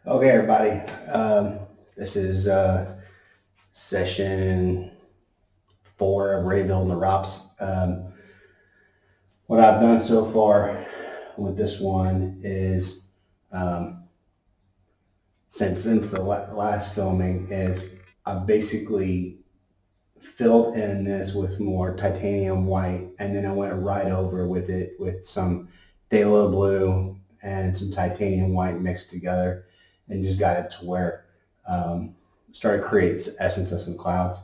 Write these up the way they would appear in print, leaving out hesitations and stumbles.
Okay, everybody. This is session 4 of Rehwild and the Rops. What I've done so far with this one is, um, since the last filming, is I've basically filled in this with more titanium white, and then I went right over with it with some phthalo blue and some titanium white mixed together, and just got it to where started creating essence of some clouds.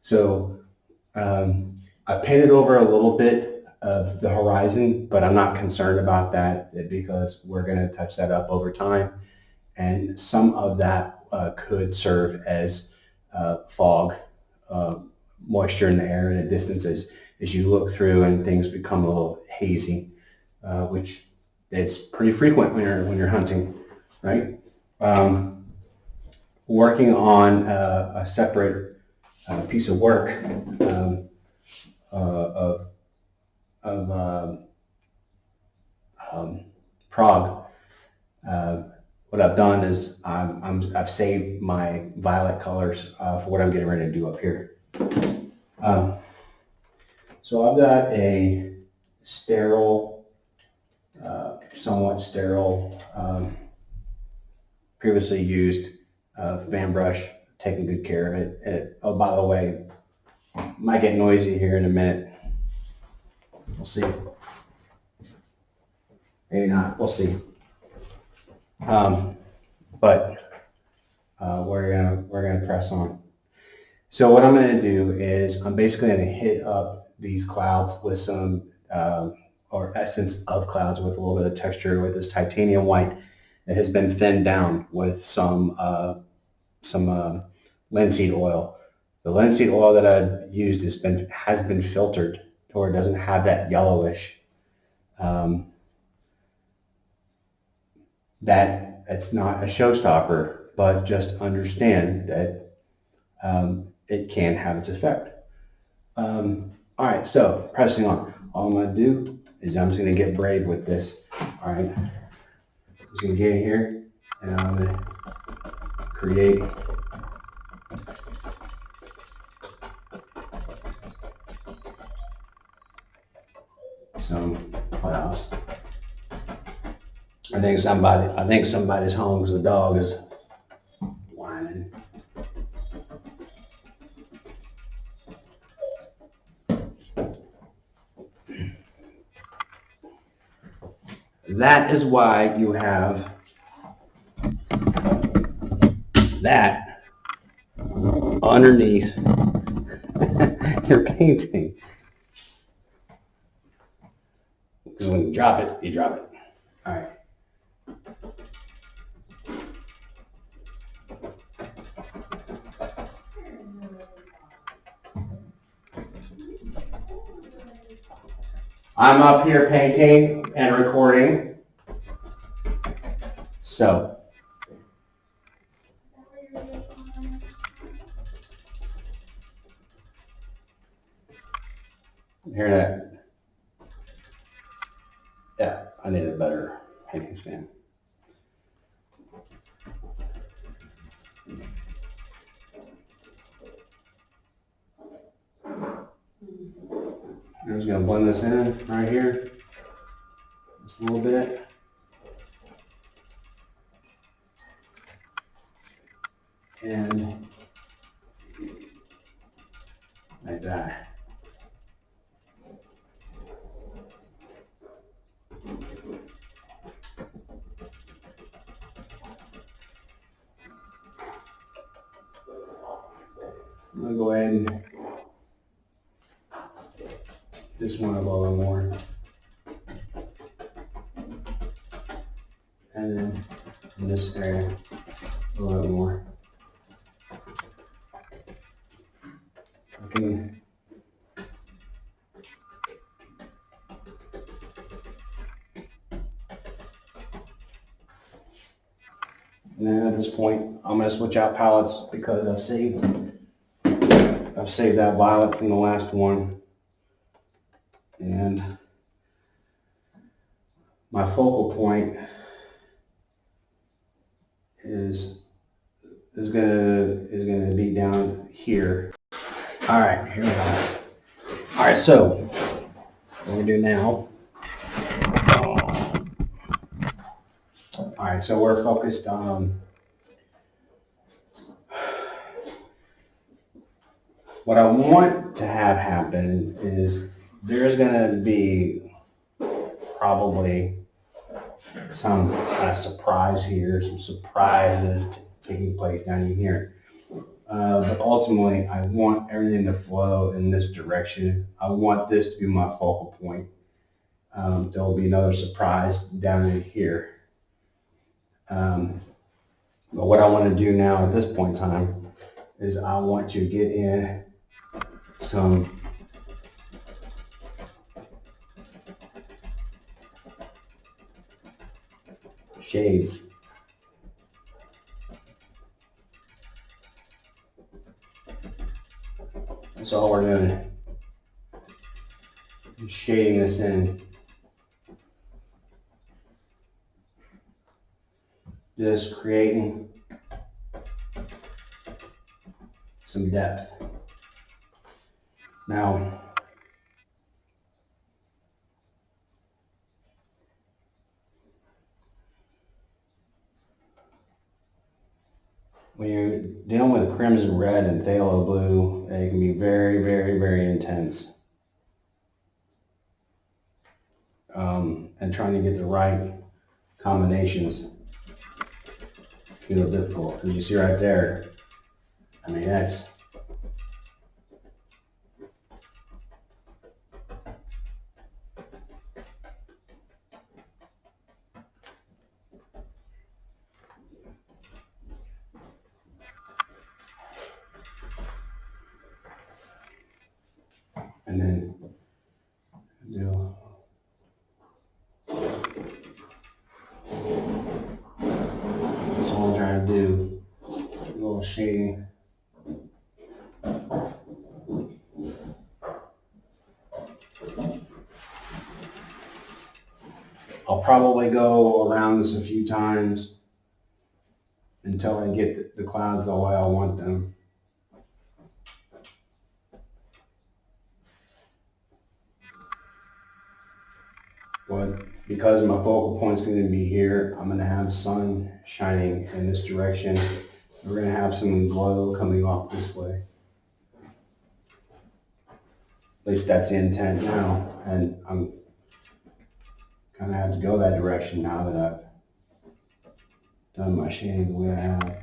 So I painted over a little bit of the horizon, but I'm not concerned about that because we're going to touch that up over time, and some of that could serve as fog, uh, moisture in the air at a distance as you look through and things become a little hazy, which is pretty frequent when you're hunting, right? Um, Working on a separate piece of work of Prague. Uh, what I've done is I've saved my violet colors for what I'm getting ready to do up here. Um, so I've got a sterile, somewhat sterile, previously used fan brush, taking good care of it. Oh, by the way, might get noisy here in a minute. We'll see. Maybe not. We'll see. But we're gonna press on. So what I'm gonna do is I'm basically gonna hit up these clouds with some or essence of clouds with a little bit of texture with this titanium white that has been thinned down with some linseed oil. The linseed oil that I've used has been filtered to where it doesn't have that yellowish. Um, that's not a showstopper, but just understand that it can have its effect. All right, so pressing on. All I'm going to do is I'm just going to get brave with this. All right, I'm just going to get in here and I'm going to create some clouds. I think somebody's home because the dog is whining. That is why you have that underneath your painting. Because when you drop it, you drop it. All right. I'm up here painting and recording. So, hear that? Yeah, I need a better painting stand. I'm just gonna blend this in right here, just a little bit. And like that. I'm gonna go ahead and this one a little more. And then in this area a little bit more. Okay. And then at this point, I'm gonna switch out palettes because I've saved that violet from the last one. And my focal point is gonna be down here. All right, here we go. All right, so what we do now. All right, so we're focused on what I want to have happen is there's gonna be probably some kind of surprise here, some surprises taking place down in here. But ultimately, I want everything to flow in this direction. I want this to be my focal point. There will be another surprise down in here. But what I want to do now at this point in time is I want to get in some shades. That's all we're doing. Shading this in. Just creating some depth. Now, when you're dealing with crimson red and phthalo blue, it can be very, very, very intense. And trying to get the right combinations can be a little difficult. As you see right there, I mean, that's and then do that's all I'm trying to do. A little shading. I'll probably go around this a few times until I get the clouds the way I want them. But because my focal point's going to be here, I'm going to have sun shining in this direction. We're going to have some glow coming off this way. At least that's the intent now, and I'm kind of have to go that direction now that I've done my shading the way I have.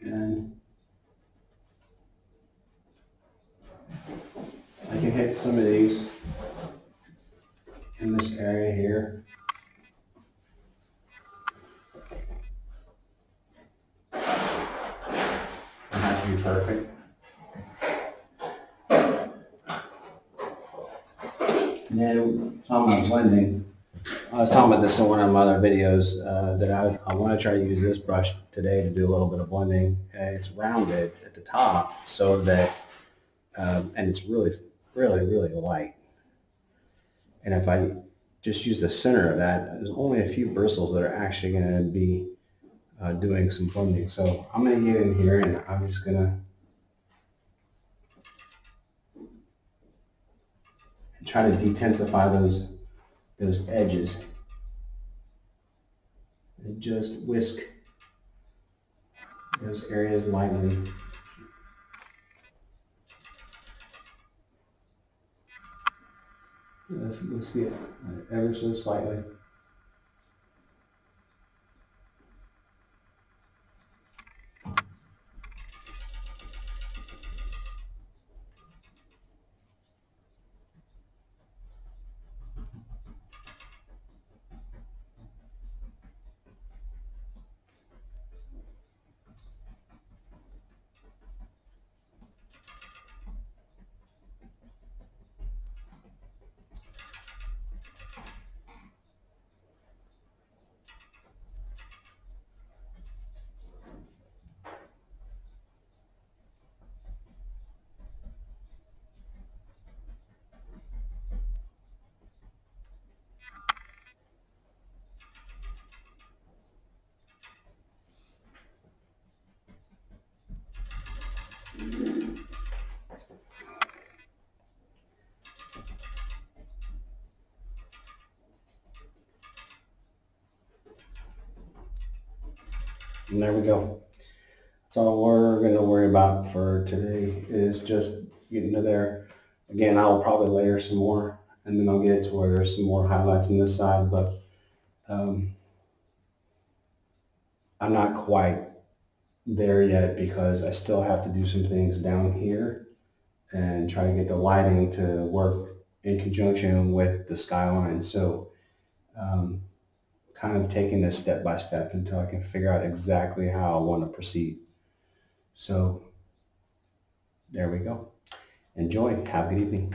And I can hit some of these in this area here. It has to be perfect. And then talking about blending, I was talking about this in one of my other videos that I want to try to use this brush today to do a little bit of blending. It's rounded at the top so that, and it's really, really, really light. And if I just use the center of that, there's only a few bristles that are actually going to be doing some blending. So I'm going to get in here and I'm just going to try to detensify those edges and just whisk those areas lightly. Whisk it ever so slightly. And there we go. That's all we're going to worry about for today is just getting to there. Again, I'll probably layer some more, and then I'll get it to where there's some more highlights on this side, but um, I'm not quite there yet because I still have to do some things down here and try to get the lighting to work in conjunction with the skyline. So um, kind of taking this step by step until I can figure out exactly how I want to proceed. So there we go. Enjoy. Have a good evening.